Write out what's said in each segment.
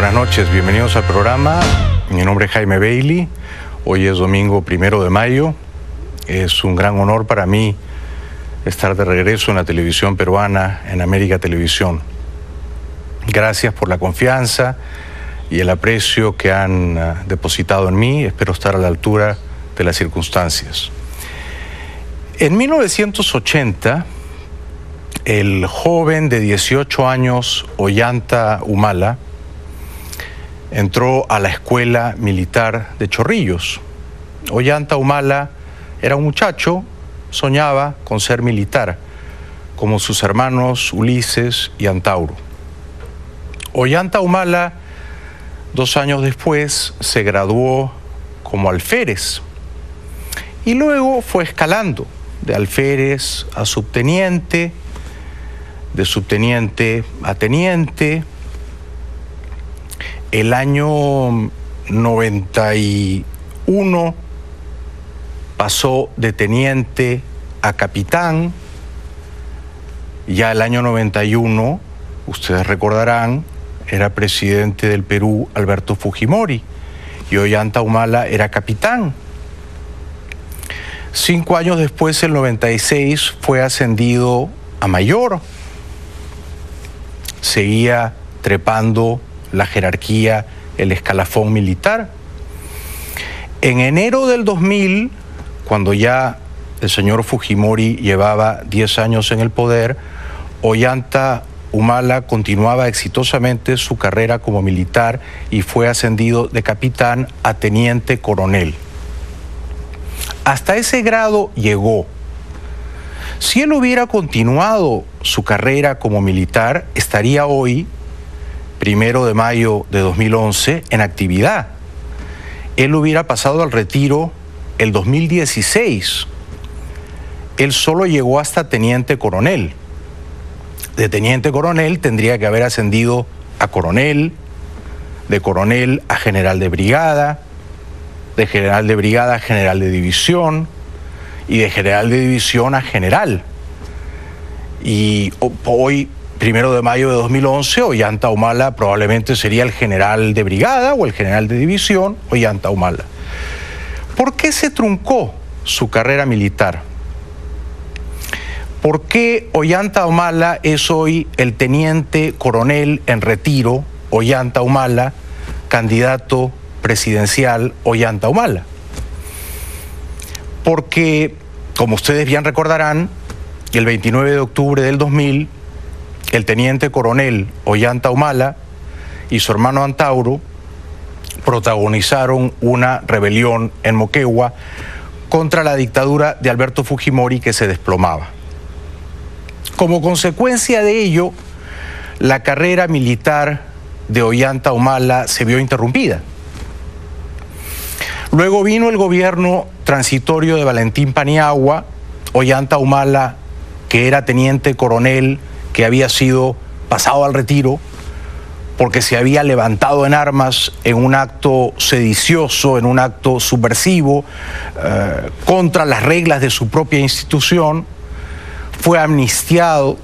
Buenas noches, bienvenidos al programa. Mi nombre es Jaime Bailey. Hoy es domingo 1 de mayo. Es un gran honor para mí estar de regreso en la televisión peruana, en América Televisión. Gracias por la confianza y el aprecio que han depositado en mí. Espero estar a la altura de las circunstancias. En 1980, el joven de 18 años, Ollanta Humala, entró a la escuela militar de Chorrillos. Ollanta Humala era un muchacho, soñaba con ser militar, como sus hermanos Ulises y Antauro. Ollanta Humala, 2 años después, se graduó como alférez y luego fue escalando de alférez a subteniente, de subteniente a teniente. El año 91 pasó de teniente a capitán. Ya el año 91, ustedes recordarán, era presidente del Perú Alberto Fujimori y Ollanta Humala era capitán. 5 años después, el 96, fue ascendido a mayor. Seguía trepando la jerarquía, el escalafón militar. En enero del 2000, cuando ya el señor Fujimori llevaba 10 años en el poder, Ollanta Humala continuaba exitosamente su carrera como militar y fue ascendido de capitán a teniente coronel. Hasta ese grado llegó. Si él hubiera continuado su carrera como militar, estaría hoy, 1 de mayo de 2011, en actividad. Él hubiera pasado al retiro el 2016. Él solo llegó hasta teniente coronel. De teniente coronel tendría que haber ascendido a coronel, de coronel a general de brigada, de general de brigada a general de división y de general de división a general. Y hoy, 1 de mayo de 2011, Ollanta Humala probablemente sería el general de brigada o el general de división, Ollanta Humala. ¿Por qué se truncó su carrera militar? ¿Por qué Ollanta Humala es hoy el teniente coronel en retiro, Ollanta Humala, candidato presidencial Ollanta Humala? Porque, como ustedes bien recordarán, el 29 de octubre del 2000, el teniente coronel Ollanta Humala y su hermano Antauro protagonizaron una rebelión en Moquegua contra la dictadura de Alberto Fujimori que se desplomaba. Como consecuencia de ello, la carrera militar de Ollanta Humala se vio interrumpida. Luego vino el gobierno transitorio de Valentín Paniagua. Ollanta Humala, que era teniente coronel, que había sido pasado al retiro porque se había levantado en armas en un acto sedicioso, en un acto subversivo, contra las reglas de su propia institución, fue amnistiado.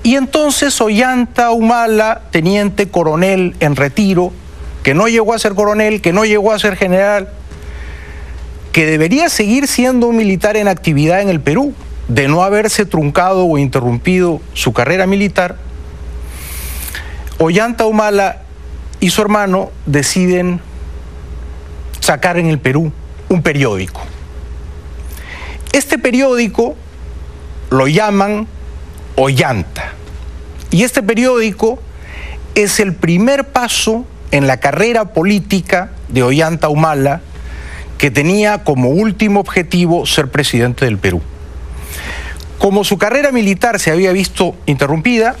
Y entonces Ollanta Humala, teniente coronel en retiro, que no llegó a ser coronel, que no llegó a ser general, que debería seguir siendo un militar en actividad en el Perú, de no haberse truncado o interrumpido su carrera militar, Ollanta Humala y su hermano deciden sacar en el Perú un periódico. Este periódico lo llaman Ollanta, y este periódico es el primer paso en la carrera política de Ollanta Humala, que tenía como último objetivo ser presidente del Perú. Como su carrera militar se había visto interrumpida,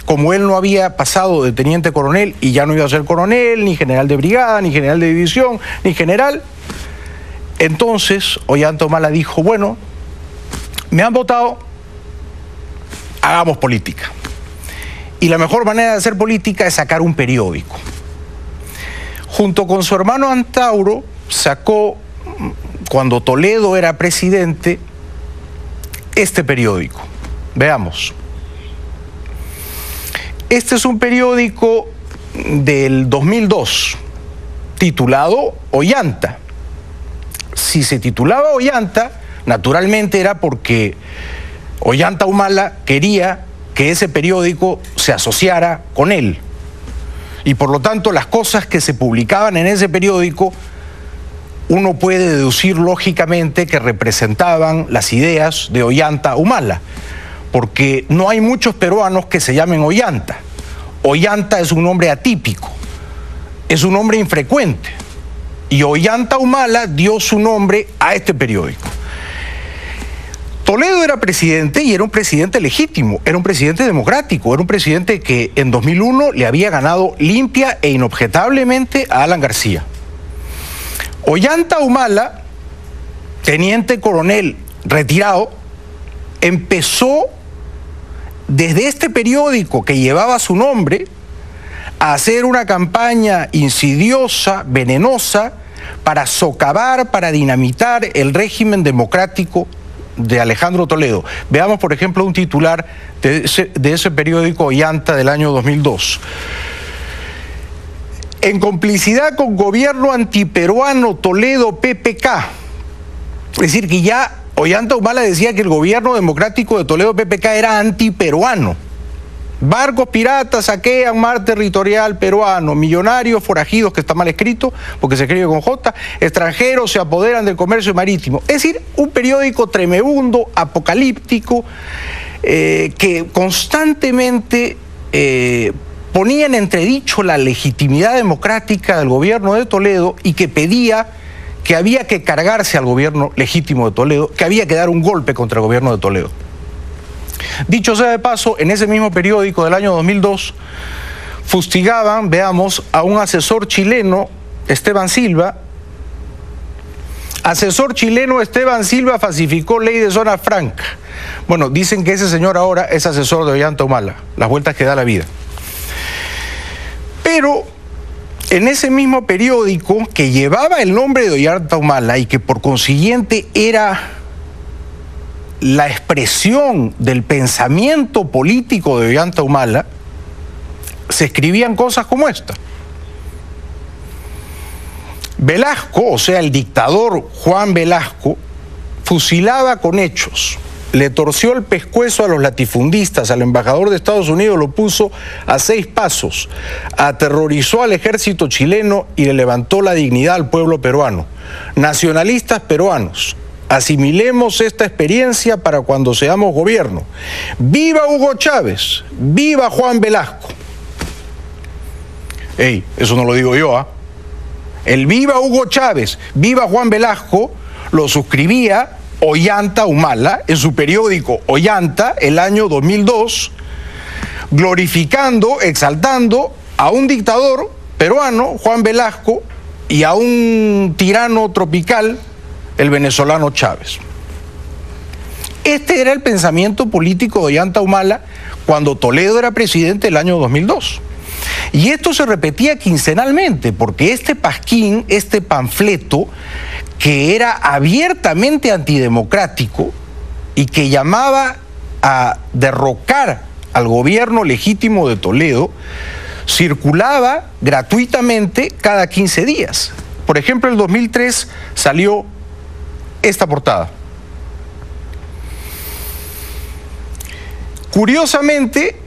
como él no había pasado de teniente coronel y ya no iba a ser coronel, ni general de brigada, ni general de división, ni general, entonces Ollanta Humala dijo, bueno, me han votado, hagamos política. Y la mejor manera de hacer política es sacar un periódico. Junto con su hermano Antauro, sacó, cuando Toledo era presidente, este periódico. Veamos. Este es un periódico del 2002, titulado Ollanta. Si se titulaba Ollanta, naturalmente era porque Ollanta Humala quería que ese periódico se asociara con él. Y por lo tanto, las cosas que se publicaban en ese periódico, uno puede deducir lógicamente que representaban las ideas de Ollanta Humala, porque no hay muchos peruanos que se llamen Ollanta. Ollanta es un nombre atípico, es un nombre infrecuente, y Ollanta Humala dio su nombre a este periódico. Toledo era presidente y era un presidente legítimo, era un presidente democrático, era un presidente que en 2001 le había ganado limpia e inobjetablemente a Alan García. Ollanta Humala, teniente coronel retirado, empezó desde este periódico que llevaba su nombre a hacer una campaña insidiosa, venenosa, para socavar, para dinamitar el régimen democrático de Alejandro Toledo. Veamos, por ejemplo, un titular de ese periódico Ollanta del año 2002. En complicidad con gobierno antiperuano Toledo PPK. Es decir, que ya Ollanta Humala decía que el gobierno democrático de Toledo PPK era antiperuano. Barcos piratas saquean mar territorial peruano, millonarios forajidos, que está mal escrito porque se escribe con J, extranjeros se apoderan del comercio marítimo. Es decir, un periódico tremebundo, apocalíptico, que constantemente ponía en entredicho la legitimidad democrática del gobierno de Toledo y que pedía que había que cargarse al gobierno legítimo de Toledo, que había que dar un golpe contra el gobierno de Toledo. Dicho sea de paso, en ese mismo periódico del año 2002 fustigaban, veamos, a un asesor chileno, Esteban Silva. Asesor chileno Esteban Silva falsificó ley de zona franca. Bueno, dicen que ese señor ahora es asesor de Ollanta Humala, las vueltas que da la vida. Pero en ese mismo periódico que llevaba el nombre de Ollanta Humala y que por consiguiente era la expresión del pensamiento político de Ollanta Humala, se escribían cosas como esta. Velasco, o sea, el dictador Juan Velasco, fusilaba con hechos, le torció el pescuezo a los latifundistas, al embajador de Estados Unidos lo puso a 6 pasos, aterrorizó al ejército chileno y le levantó la dignidad al pueblo peruano. Nacionalistas peruanos, asimilemos esta experiencia para cuando seamos gobierno. ¡Viva Hugo Chávez! ¡Viva Juan Velasco! ¡Ey! Eso no lo digo yo, ¿ah? El viva Hugo Chávez, viva Juan Velasco, lo suscribía Ollanta Humala en su periódico Ollanta el año 2002, glorificando, exaltando a un dictador peruano, Juan Velasco, y a un tirano tropical, el venezolano Chávez. Este era el pensamiento político de Ollanta Humala cuando Toledo era presidente el año 2002. Y esto se repetía quincenalmente, porque este pasquín, este panfleto, que era abiertamente antidemocrático y que llamaba a derrocar al gobierno legítimo de Toledo, circulaba gratuitamente cada 15 días. Por ejemplo, en el 2003 salió esta portada. Curiosamente,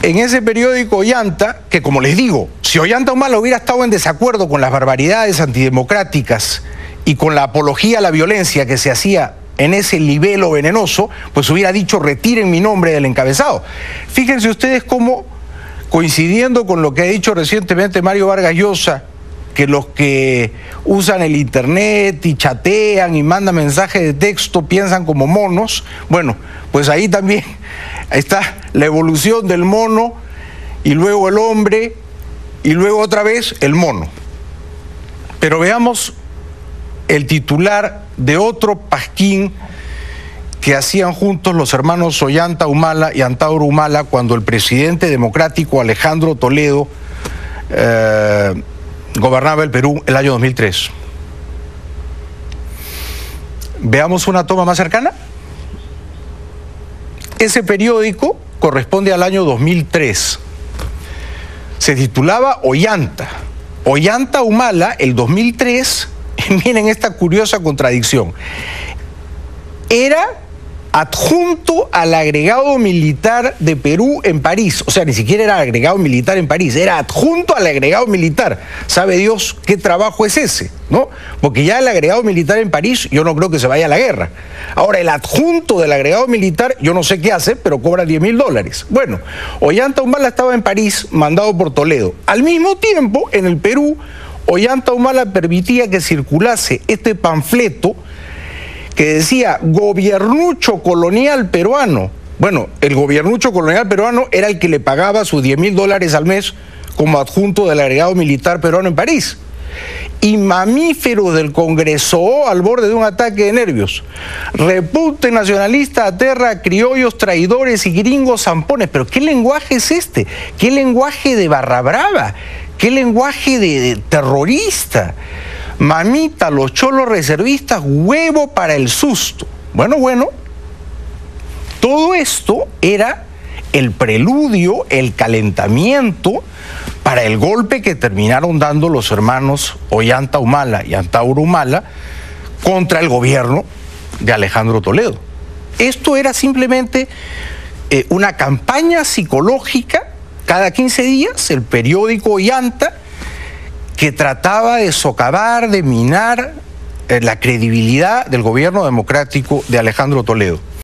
en ese periódico Ollanta, que como les digo, si Ollanta Humala hubiera estado en desacuerdo con las barbaridades antidemocráticas y con la apología a la violencia que se hacía en ese libelo venenoso, pues hubiera dicho retiren mi nombre del encabezado. Fíjense ustedes cómo, coincidiendo con lo que ha dicho recientemente Mario Vargas Llosa, que los que usan el internet y chatean y mandan mensajes de texto piensan como monos, bueno, pues ahí también está la evolución del mono y luego el hombre y luego otra vez el mono. Pero veamos el titular de otro pasquín que hacían juntos los hermanos Ollanta Humala y Antauro Humala cuando el presidente democrático Alejandro Toledo gobernaba el Perú el año 2003. Veamos una toma más cercana. Ese periódico corresponde al año 2003. se titulaba Ollanta. Ollanta Humala, el 2003, miren esta curiosa contradicción, era adjunto al agregado militar de Perú en París. O sea, ni siquiera era agregado militar en París, era adjunto al agregado militar. Sabe Dios qué trabajo es ese, ¿no? Porque ya el agregado militar en París, yo no creo que se vaya a la guerra. Ahora, el adjunto del agregado militar, yo no sé qué hace, pero cobra $10.000. Bueno, Ollanta Humala estaba en París, mandado por Toledo. Al mismo tiempo, en el Perú, Ollanta Humala permitía que circulase este panfleto que decía gobiernucho colonial peruano. Bueno, el gobiernucho colonial peruano era el que le pagaba sus $10.000 al mes como adjunto del agregado militar peruano en París. Y mamíferos del Congreso al borde de un ataque de nervios. Repunte nacionalista aterra a criollos traidores y gringos zampones. Pero ¿qué lenguaje es este? ¿Qué lenguaje de barra brava? ¿Qué lenguaje de terrorista? Mamita, los cholos reservistas, huevo para el susto. Bueno, todo esto era el preludio, el calentamiento para el golpe que terminaron dando los hermanos Ollanta Humala y Antauro Humala contra el gobierno de Alejandro Toledo. Esto era simplemente una campaña psicológica. Cada 15 días el periódico Ollanta, que trataba de socavar, de minar la credibilidad del gobierno democrático de Alejandro Toledo.